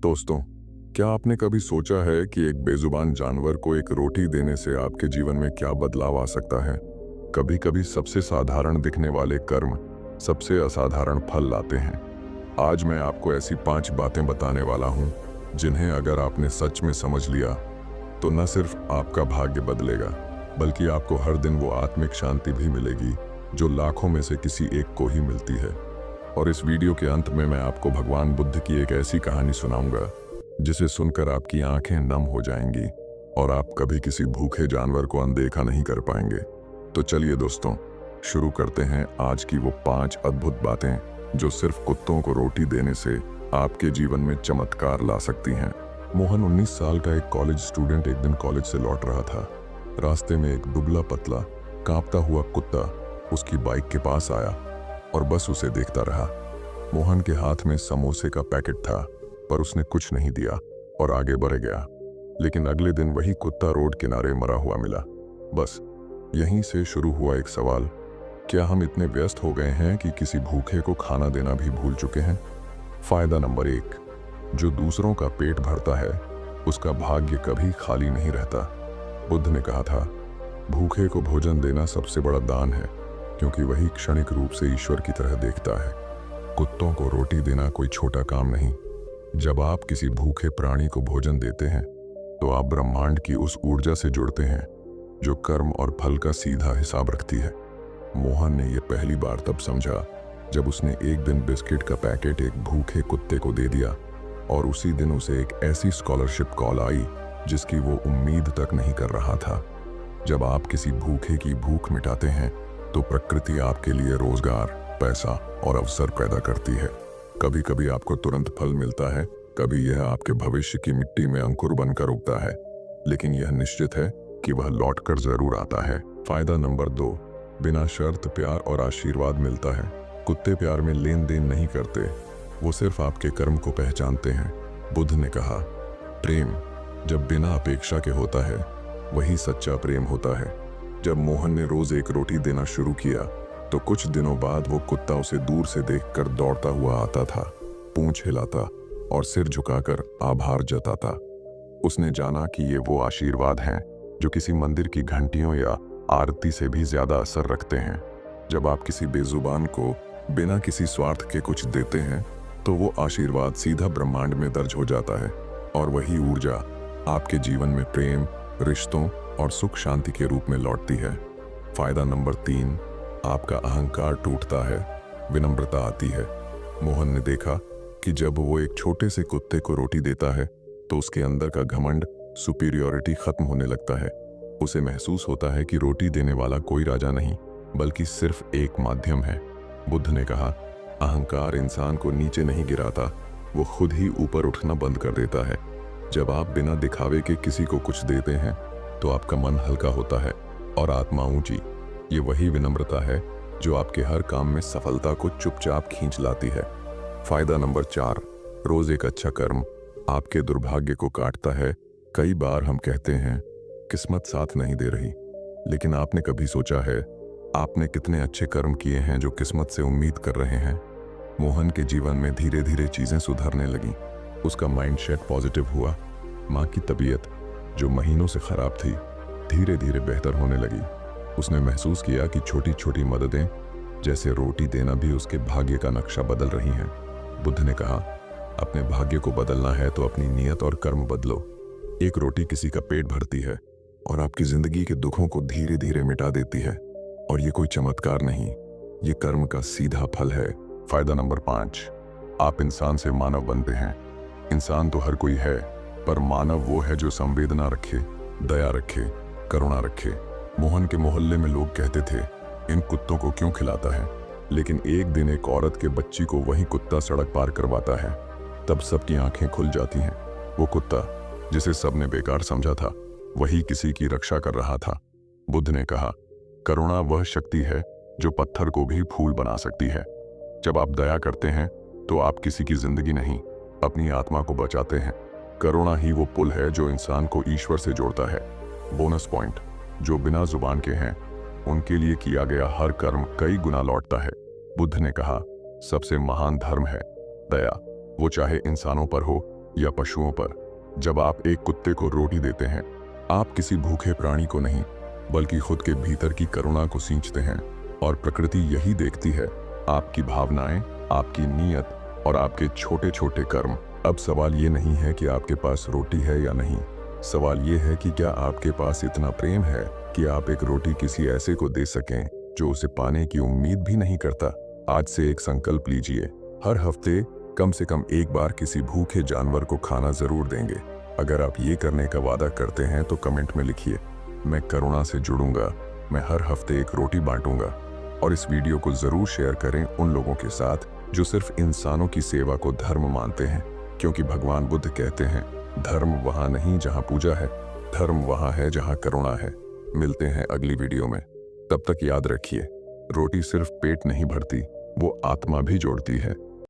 दोस्तों, क्या आपने कभी सोचा है कि एक बेजुबान जानवर को एक रोटी देने से आपके जीवन में क्या बदलाव आ सकता है? कभी कभी सबसे साधारण दिखने वाले कर्म सबसे असाधारण फल लाते हैं। आज मैं आपको ऐसी 5 बातें बताने वाला हूं जिन्हें अगर आपने सच में समझ लिया तो न सिर्फ आपका भाग्य बदलेगा बल्कि आपको हर दिन वो आत्मिक शांति भी मिलेगी जो लाखों में से किसी एक को ही मिलती है। और इस वीडियो के अंत में मैं आपको भगवान बुद्ध की एक ऐसी कहानी सुनाऊंगा जिसे सुनकर आपकी आंखें नम हो जाएंगी और आप कभी किसी भूखे जानवर को अनदेखा नहीं कर पाएंगे। तो चलिए दोस्तों, शुरू करते हैं आज की वो 5 अद्भुत बातें जो सिर्फ कुत्तों को रोटी देने से आपके जीवन में चमत्कार ला सकती हैं। मोहन 19 साल का एक कॉलेज स्टूडेंट एक दिन कॉलेज से लौट रहा था। रास्ते में एक दुबला पतला कांपता हुआ कुत्ता उसकी बाइक के पास आया और बस उसे देखता रहा। मोहन के हाथ में समोसे का पैकेट था पर उसने कुछ नहीं दिया और आगे बढ़ गया। लेकिन अगले दिन वही कुत्ता रोड किनारे मरा हुआ मिला। बस यहीं से शुरू हुआ एक सवाल, क्या हम इतने व्यस्त हो गए हैं कि किसी भूखे को खाना देना भी भूल चुके हैं? फायदा नंबर 1, जो दूसरों का पेट भरता है उसका भाग्य कभी खाली नहीं रहता। बुद्ध ने कहा था, भूखे को भोजन देना सबसे बड़ा दान है क्योंकि वही क्षणिक रूप से ईश्वर की तरह देखता है। कुत्तों को रोटी देना कोई छोटा काम नहीं। जब आप किसी भूखे प्राणी को भोजन देते हैं तो आप ब्रह्मांड की उस ऊर्जा से जुड़ते हैं जो कर्म और फल का सीधा हिसाब रखती है। मोहन ने यह पहली बार तब समझा जब उसने एक दिन बिस्किट का पैकेट एक भूखे कुत्ते को दे दिया और उसी दिन उसे एक ऐसी स्कॉलरशिप कॉल आई जिसकी वो उम्मीद तक नहीं कर रहा था। जब आप किसी भूखे की भूख मिटाते हैं तो प्रकृति आपके लिए रोजगार, पैसा और अवसर पैदा करती है। कभी कभी आपको तुरंत फल मिलता है, कभी यह आपके भविष्य की मिट्टी में अंकुर बनकर उगता है, लेकिन यह निश्चित है कि वह लौटकर जरूर आता है। फायदा नंबर 2, बिना शर्त प्यार और आशीर्वाद मिलता है। कुत्ते प्यार में लेन देन नहीं करते, वो सिर्फ आपके कर्म को पहचानते हैं। बुद्ध ने कहा, प्रेम जब बिना अपेक्षा के होता है वही सच्चा प्रेम होता है। जब मोहन ने रोज एक रोटी देना शुरू किया तो कुछ दिनों बाद वो कुत्ता उसे दूर से देखकर दौड़ता हुआ आता था, पूंछ हिलाता और सिर झुकाकर आभार जताता। उसने जाना कि ये वो आशीर्वाद हैं जो किसी मंदिर की घंटियों या आरती से भी ज्यादा असर रखते हैं। जब आप किसी बेजुबान को बिना किसी स्वार्थ के कुछ देते हैं तो वो आशीर्वाद सीधा ब्रह्मांड में दर्ज हो जाता है और वही ऊर्जा आपके जीवन में प्रेम, रिश्तों और सुख शांति के रूप में लौटती है। फायदा नंबर 3, आपका अहंकार टूटता है, विनम्रता आती है। मोहन ने देखा कि जब वो एक छोटे से कुत्ते को रोटी देता है तो उसके अंदर का घमंड, सुपीरियॉरिटी खत्म होने लगता है। उसे महसूस होता है कि रोटी देने वाला कोई राजा नहीं बल्कि सिर्फ एक माध्यम है। बुद्ध ने कहा, अहंकार इंसान को नीचे नहीं गिराता, वो खुद ही ऊपर उठना बंद कर देता है। जब आप बिना दिखावे के किसी को कुछ देते हैं तो आपका मन हल्का होता है और आत्मा ऊंची। ये वही विनम्रता है जो आपके हर काम में सफलता को चुपचाप खींच लाती है। फायदा नंबर 4, रोज एक अच्छा कर्म आपके दुर्भाग्य को काटता है। कई बार हम कहते हैं किस्मत साथ नहीं दे रही, लेकिन आपने कभी सोचा है आपने कितने अच्छे कर्म किए हैं जो किस्मत से उम्मीद कर रहे हैं? मोहन के जीवन में धीरे धीरे चीजें सुधरने लगीं। उसका माइंडसेट पॉजिटिव हुआ। माँ की तबीयत जो महीनों से खराब थी धीरे धीरे बेहतर होने लगी। उसने महसूस किया कि छोटी छोटी मददें जैसे रोटी देना भी उसके भाग्य का नक्शा बदल रही हैं। बुद्ध ने कहा, अपने भाग्य को बदलना है तो अपनी नीयत और कर्म बदलो। एक रोटी किसी का पेट भरती है और आपकी जिंदगी के दुखों को धीरे धीरे मिटा देती है। और ये कोई चमत्कार नहीं, ये कर्म का सीधा फल है। फायदा नंबर 5, आप इंसान से मानव बनते हैं। इंसान तो हर कोई है पर मानव वो है जो संवेदना रखे, दया रखे, करुणा रखे। मोहन के मोहल्ले में लोग कहते थे, इन कुत्तों को क्यों खिलाता है? लेकिन एक दिन एक औरत के बच्ची को वही कुत्ता सड़क पार करवाता है। तब सबकी आंखें खुल जाती हैं। वो कुत्ता जिसे सबने बेकार समझा था वही किसी की रक्षा कर रहा था। बुद्ध ने कहा, करुणा वह शक्ति है जो पत्थर को भी फूल बना सकती है। जब आप दया करते हैं तो आप किसी की जिंदगी नहीं, अपनी आत्मा को बचाते हैं। करुणा ही वो पुल है जो इंसान को ईश्वर से जोड़ता है। बोनस पॉइंट, जो बिना जुबान के हैं उनके लिए किया गया हर कर्म कई गुना लौटता है। बुद्ध ने कहा, सबसे महान धर्म है दया, वो चाहे इंसानों पर हो या पशुओं पर। जब आप एक कुत्ते को रोटी देते हैं, आप किसी भूखे प्राणी को नहीं, बल्कि खुद के भीतर की करुणा को सींचते हैं। और प्रकृति यही देखती है, आपकी भावनाएं, आपकी नीयत और आपके छोटे छोटे कर्म। अब सवाल ये नहीं है कि आपके पास रोटी है या नहीं, सवाल ये है कि क्या आपके पास इतना प्रेम है कि आप एक रोटी किसी ऐसे को दे सकें जो उसे पाने की उम्मीद भी नहीं करता। आज से एक संकल्प लीजिए, हर हफ्ते कम से कम एक बार किसी भूखे जानवर को खाना जरूर देंगे। अगर आप ये करने का वादा करते हैं तो कमेंट में लिखिए, मैं करुणा से जुड़ूंगा, मैं हर हफ्ते एक रोटी बांटूंगा। और इस वीडियो को जरूर शेयर करें उन लोगों के साथ जो सिर्फ इंसानों की सेवा को धर्म मानते हैं, क्योंकि भगवान बुद्ध कहते हैं, धर्म वहां नहीं जहां पूजा है, धर्म वहां है जहां करुणा है। मिलते हैं अगली वीडियो में, तब तक याद रखिए, रोटी सिर्फ पेट नहीं भरती, वो आत्मा भी जोड़ती है।